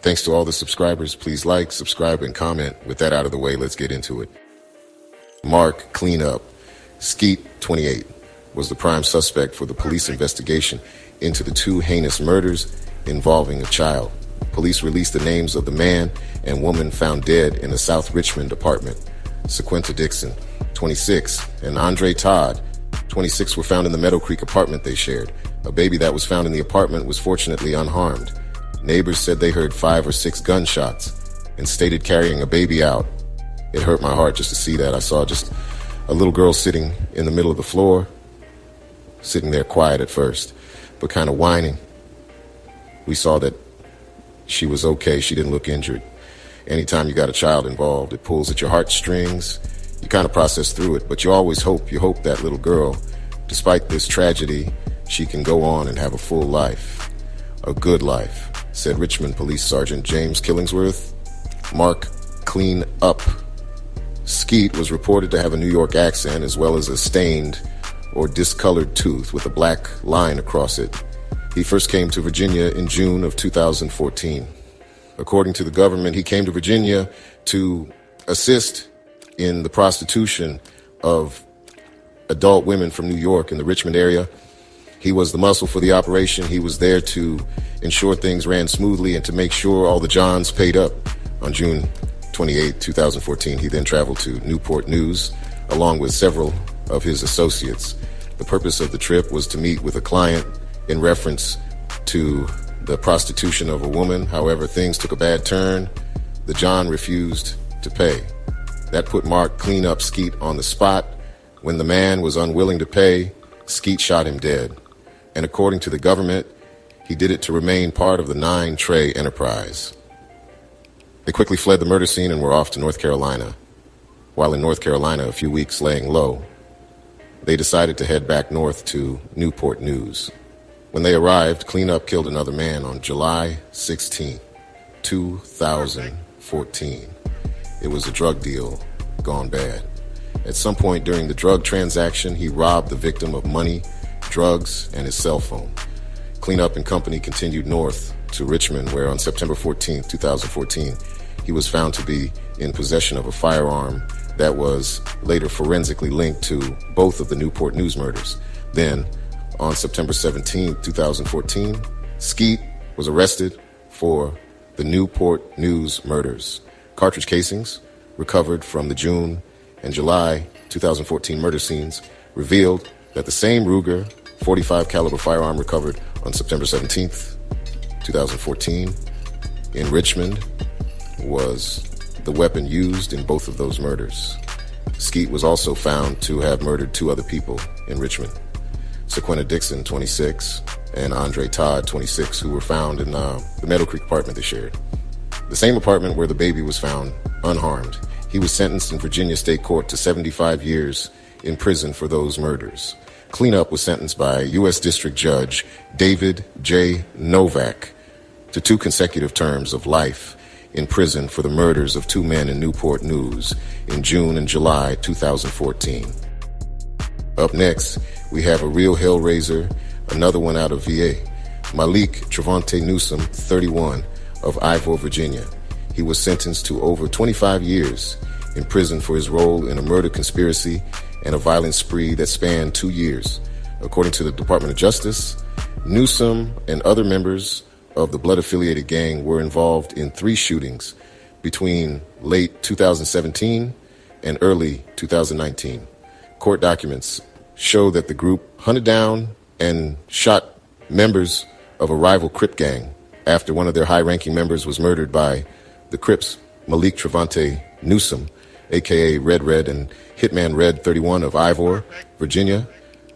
Thanks to all the subscribers. Please like, subscribe, and comment. With that out of the way, let's get into it. Mark Cleanup, Skeet, 28, was the prime suspect for the police investigation into the two heinous murders involving a child. Police released the names of the man and woman found dead in a South Richmond apartment. Sequenta Dixon, 26, and Andre Todd, 26, were found in the Meadow Creek apartment they shared. A baby that was found in the apartment was fortunately unharmed. Neighbors said they heard 5 or 6 gunshots and stated carrying a baby out. It hurt my heart just to see that. I saw just a little girl sitting in the middle of the floor, sitting there quiet at first, but kind of whining. We saw that she was okay. She didn't look injured. Anytime you got a child involved, it pulls at your heartstrings. You kind of process through it, but you always hope. You hope that little girl, despite this tragedy, she can go on and have a full life, a good life, said Richmond Police Sergeant James Killingsworth. Mark Cleanup, Skeet, was reported to have a New York accent as well as a stained or discolored tooth with a black line across it. He first came to Virginia in June of 2014. According to the government, he came to Virginia to assist in the prostitution of adult women from New York in the Richmond area. He was the muscle for the operation. He was there to ensure things ran smoothly and to make sure all the Johns paid up. On June 28, 2014, he then traveled to Newport News along with several of his associates. The purpose of the trip was to meet with a client in reference to the prostitution of a woman. However, things took a bad turn. The John refused to pay. That put Mark Cleanup Skeet on the spot. When the man was unwilling to pay, Skeet shot him dead. And according to the government, he did it to remain part of the 9 Trey enterprise. They quickly fled the murder scene and were off to North Carolina. While in North Carolina, a few weeks laying low, they decided to head back north to Newport News. When they arrived, Cleanup killed another man on July 16, 2014. It was a drug deal gone bad. At some point during the drug transaction, he robbed the victim of money, drugs, and his cell phone. Cleanup and company continued north to Richmond, where on September 14, 2014, he was found to be in possession of a firearm that was later forensically linked to both of the Newport News murders. Then, on September 17, 2014, Skeet was arrested for the Newport News murders. Cartridge casings recovered from the June and July 2014 murder scenes revealed that the same Ruger .45 caliber firearm recovered on September 17th, 2014 in Richmond was the weapon used in both of those murders. Skeet was also found to have murdered 2 other people in Richmond, Sequenta Dixon, 26, and Andre Todd, 26, who were found in the Meadow Creek apartment they shared. The same apartment where the baby was found unharmed. He was sentenced in Virginia State Court to 75 years in prison for those murders. Cleanup was sentenced by U.S. District Judge David J. Novak to 2 consecutive terms of life in prison for the murders of 2 men in Newport News in June and July 2014. Up next, we have a real hellraiser, another one out of VA, Malik Trevante Newsom, 31, of Ivor, Virginia. He was sentenced to over 25 years in prison for his role in a murder conspiracy and a violent spree that spanned 2 years. According to the Department of Justice, Newsom and other members of the blood-affiliated gang were involved in 3 shootings between late 2017 and early 2019. Court documents show that the group hunted down and shot members of a rival Crip gang after one of their high-ranking members was murdered by the Crips, Malik Trevante Newsom, a.k.a. Red Red, and Hitman Red 31 of Ivor, Virginia,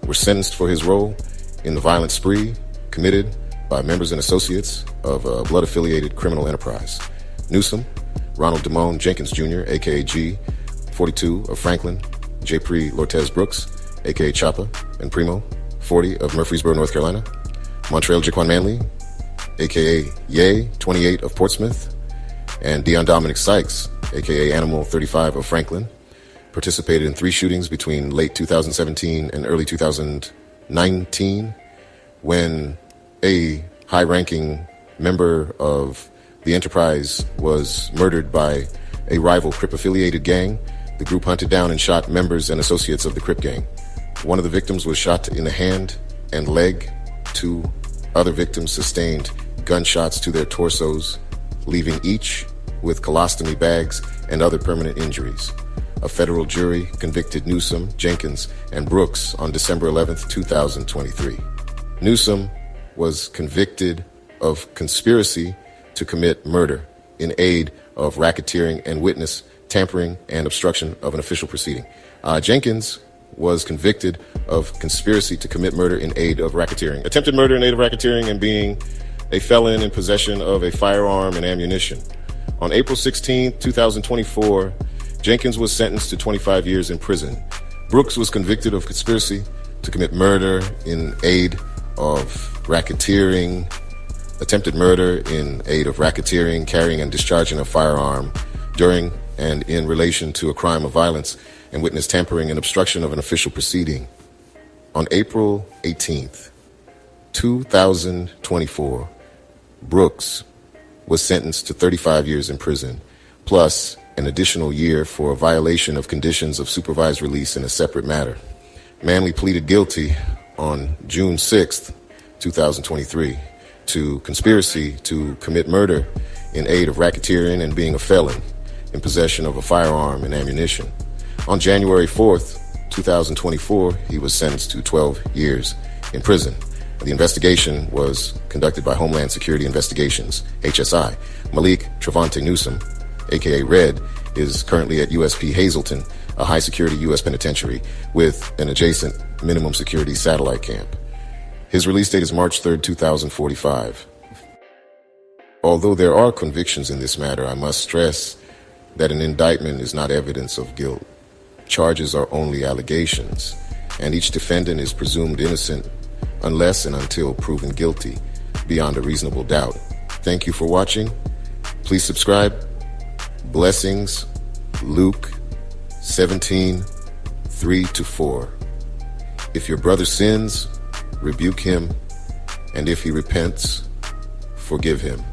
were sentenced for his role in the violent spree committed by members and associates of a blood-affiliated criminal enterprise. Newsom, Ronald Damone Jenkins Jr., a.k.a. G, 42, of Franklin, J. Pre Lortez Brooks, a.k.a. Choppa and Primo, 40, of Murfreesboro, North Carolina. Montreal Jaquan Manley, a.k.a. Ye, 28, of Portsmouth. And Dion Dominic Sykes, a.k.a. Animal, 35, of Franklin, participated in 3 shootings between late 2017 and early 2019 when a high-ranking member of The enterprise was murdered by a rival Crip-affiliated gang. The group hunted down and shot members and associates of the Crip gang. One of the victims was shot in the hand and leg. Two other victims sustained gunshots to their torsos, leaving each with colostomy bags and other permanent injuries. A federal jury convicted Newsom, Jenkins, and Brooks on December 11, 2023. Newsom was convicted of conspiracy to commit murder in aid of racketeering and witness tampering and obstruction of an official proceeding. Jenkins was convicted of conspiracy to commit murder in aid of racketeering, attempted murder in aid of racketeering, and being a felon in possession of a firearm and ammunition. On April 16, 2024, Jenkins was sentenced to 25 years in prison. Brooks was convicted of conspiracy to commit murder in aid of racketeering, attempted murder in aid of racketeering, carrying and discharging a firearm during and in relation to a crime of violence, and witness tampering and obstruction of an official proceeding. On April 18th, 2024, Brooks was sentenced to 35 years in prison, plus an additional year for a violation of conditions of supervised release in a separate matter. Manley pleaded guilty on June 6th, 2023, to conspiracy to commit murder in aid of racketeering and being a felon in possession of a firearm and ammunition. On January 4th, 2024, he was sentenced to 12 years in prison. The investigation was conducted by Homeland Security Investigations, HSI. Malik Trevante Newsom, aka Red, is currently at USP Hazleton, a high-security U.S. penitentiary with an adjacent minimum security satellite camp. His release date is March 3rd, 2045. Although there are convictions in this matter, I must stress that an indictment is not evidence of guilt. Charges are only allegations, and each defendant is presumed innocent unless and until proven guilty beyond a reasonable doubt. Thank you for watching. Please subscribe. Blessings. Luke 17:3-4. If your brother sins, rebuke him, and if he repents, forgive him.